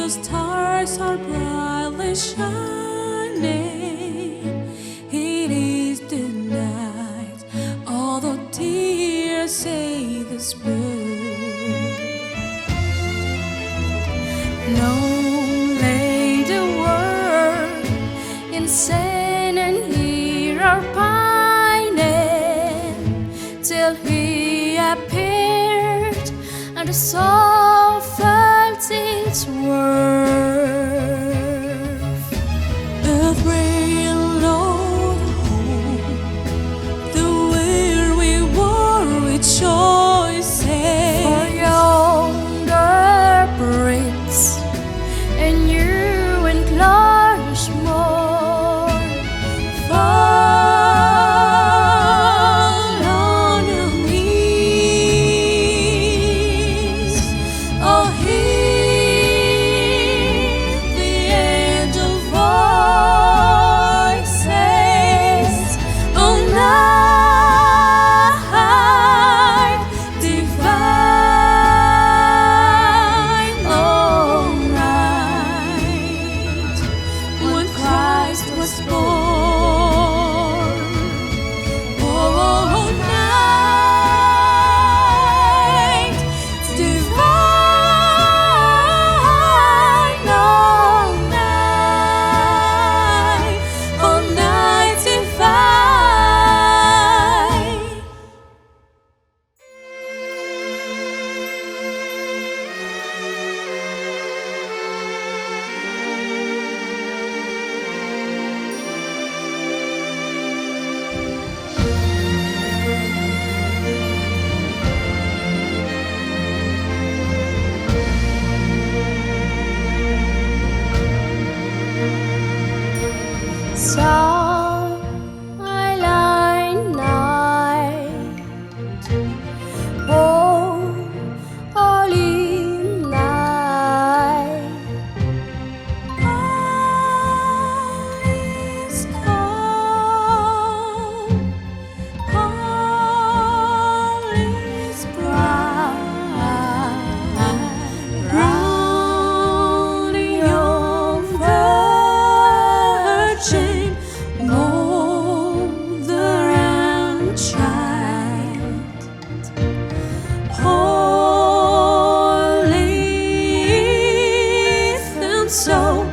stars are brightly shining. It is the night, although tears say the spring. Long lay the world insane, and here are pining till he appeared, and the soul felt its worth. The thrill of hope, the weary war with choices. For yonder breaks and you and glorious morn, fall on your knees. Oh, hear the angel voices. Oh, night divine, oh, night when Christ was born. Oh, night divine, oh, night, oh, night divine. Silent night, oh, holy night, all is calm, all is bright, round the young virgin, mother and child, holy and so